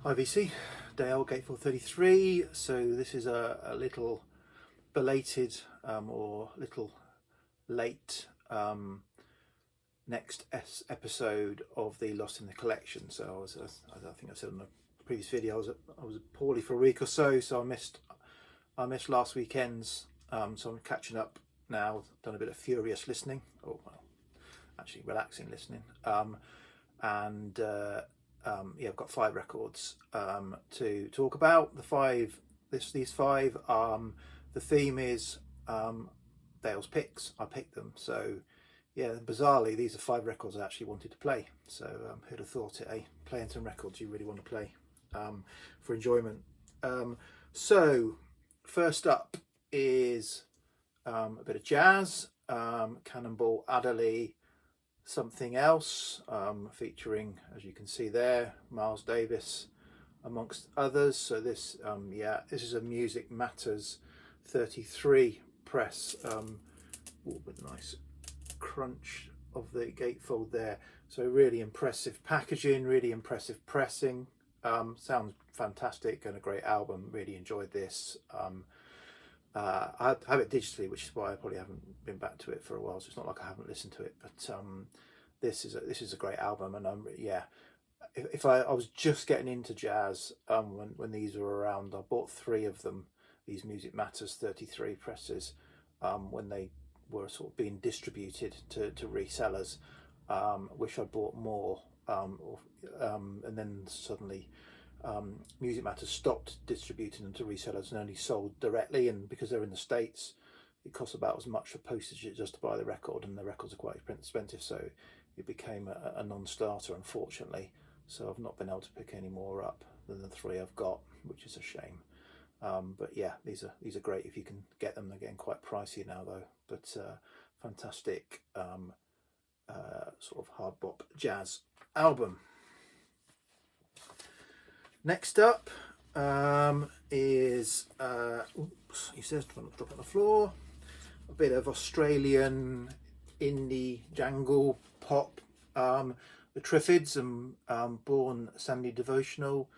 Hi VC, Dale Gateful 33. So this is a little belated or little late next episode of the Lost in the Collection. So I think I said on the previous video I was poorly for a week or so, so I missed last weekend's. So I'm catching up now. Done a bit of furious listening, or well, actually relaxing listening, and. Yeah, I've got 5 records to talk about. These five. The theme is Dale's picks. I picked them. So yeah, bizarrely, these are 5 records I actually wanted to play. So who'd have thought it? Playing some records you really want to play for enjoyment. So first up is a bit of jazz. Cannonball Adderley. Something Else, featuring, as you can see there, Miles Davis amongst others. So this this is a Music Matters 33 press, with a nice crunch of the gatefold there. So really impressive packaging, really impressive pressing. Sounds fantastic and a great album. Really enjoyed this. I have it digitally, which is why I probably haven't been back to it for a while. So it's not like I haven't listened to it, but this is a great album. And if I was just getting into jazz when these were around, I bought 3 of them. These Music Matters 33 presses when they were sort of being distributed to resellers. Wish I bought more, and then suddenly. Music Matters stopped distributing them to resellers and only sold directly, and because they're in the States it costs about as much for postage just to buy the record, and the records are quite expensive, so it became a non-starter, unfortunately. So I've not been able to pick any more up than the 3 I've got, which is a shame. But yeah, these are great if you can get them. They're getting quite pricey now though, but fantastic sort of hard bop jazz album. Next up is, he says, trying to drop on the floor, a bit of Australian indie jangle pop. The Triffids and Born Sandy Devotional.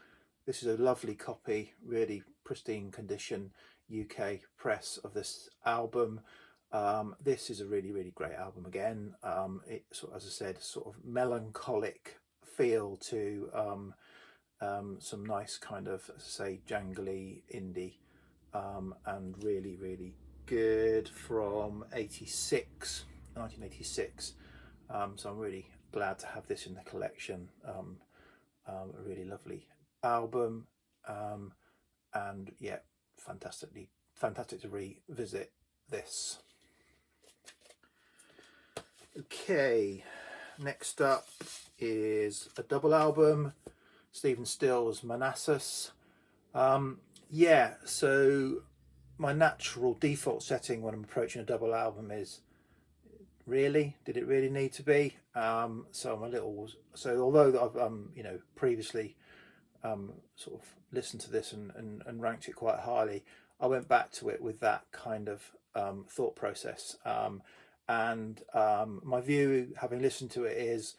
This is a lovely copy, really pristine condition UK press of this album. This is a really, really great album again. It, as I said, sort of melancholic feel to some nice kind of, as I say, jangly indie, and really, really good from 1986. So I'm really glad to have this in the collection. A really lovely album, and yeah, fantastic to revisit this. Okay, next up is a double album. Stephen Still's Manassas. So my natural default setting when I'm approaching a double album is, really, did it really need to be? So I'm a little, so although I've previously sort of listened to this and ranked it quite highly, I went back to it with that kind of thought process. And my view, having listened to it, is,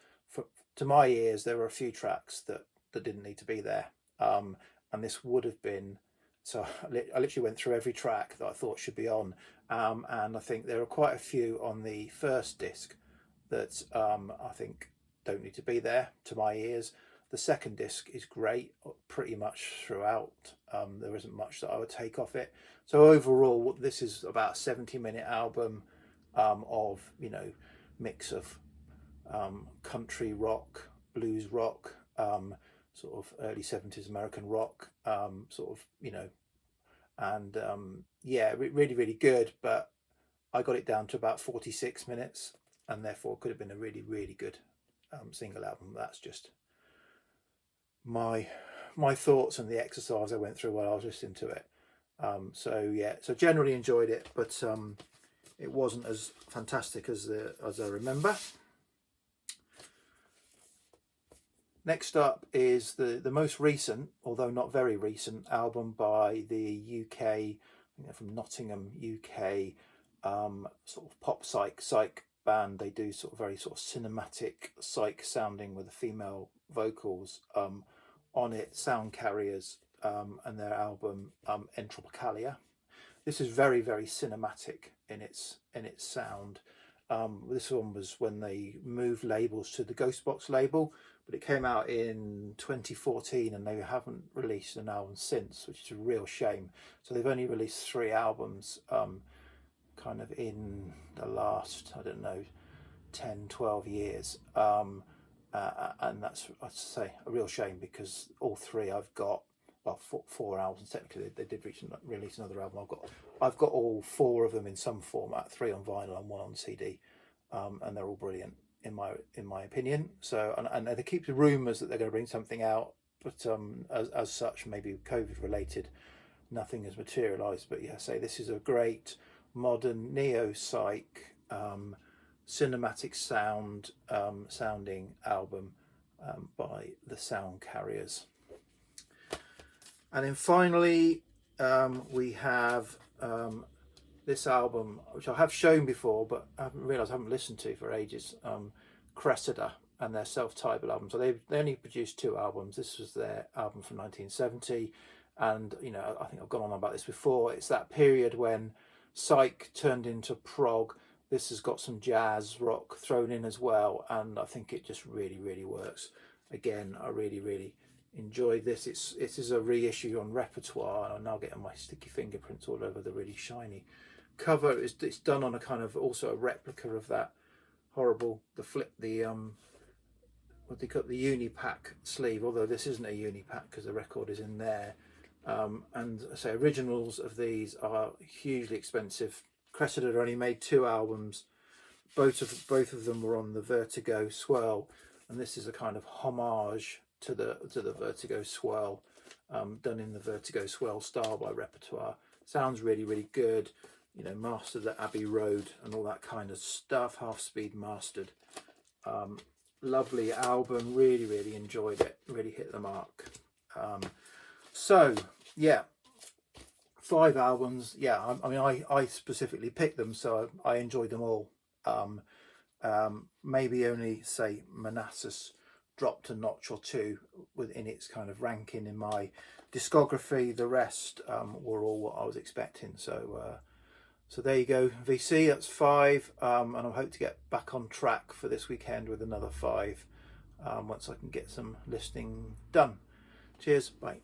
to my ears, there were a few tracks that didn't need to be there, and this would have been. So I literally went through every track that I thought should be on, and I think there are quite a few on the first disc that I think don't need to be there, to my ears. The second disc is great pretty much throughout. There isn't much that I would take off it. So overall, this is about a 70-minute album of mix of country rock, blues rock, sort of early 70s American rock, really, really good. But I got it down to about 46 minutes, and therefore could have been a really, really good single album. That's just my thoughts and the exercise I went through while I was listening to it. So generally enjoyed it, but it wasn't as fantastic as I remember. Next up is the most recent, although not very recent, album by the UK, from Nottingham, UK, sort of pop psych band. They do very sort of cinematic psych sounding with the female vocals on it Sound Carriers and their album Entropicalia. This is very, very cinematic in its sound. This one was when they moved labels to the Ghostbox label, but it came out in 2014 and they haven't released an album since, which is a real shame. So they've only released 3 albums kind of in the last, I don't know, 10, 12 years. And that's, I'd say, a real shame, because all 3 I've got, well, 4 albums technically. They did release another album. I've got all 4 of them in some format, 3 on vinyl and 1 on CD, and they're all brilliant in my opinion. So and they keep the rumours that they're going to bring something out, but as such, maybe COVID related, nothing has materialised. But yeah, say this is a great modern neo-psych cinematic sounding album by the Sound Carriers. And then finally we have this album, which I have shown before but I haven't listened to for ages, Cressida, and their self-titled album. So they only produced 2 albums. This was their album from 1970, and I think I've gone on about this before. It's that period when psych turned into prog. This has got some jazz rock thrown in as well, and I think it just really, really works. Again, I really, really enjoyed this. It is a reissue on Repertoire, and I'm now getting my sticky fingerprints all over the really shiny cover. It's done on a kind of also a replica of that horrible what they call the Unipack sleeve, although this isn't a Unipack because the record is in there. And I say originals of these are hugely expensive. Cressida only made 2 albums. Both of them were on the Vertigo Swirl, and this is a kind of homage to the Vertigo Swirl, done in the Vertigo Swirl style by Repertoire. Sounds really, really good. Mastered at Abbey Road and all that kind of stuff. Half speed mastered. Lovely album. Really, really enjoyed it. Really hit the mark. So yeah, 5 albums. Yeah, I mean, I specifically picked them, so I enjoyed them all. Maybe only say Manassas dropped a notch or 2 within its kind of ranking in my discography. The rest were all what I was expecting. So there you go, VC. That's 5, and I hope to get back on track for this weekend with another 5 once I can get some listening done. Cheers, bye.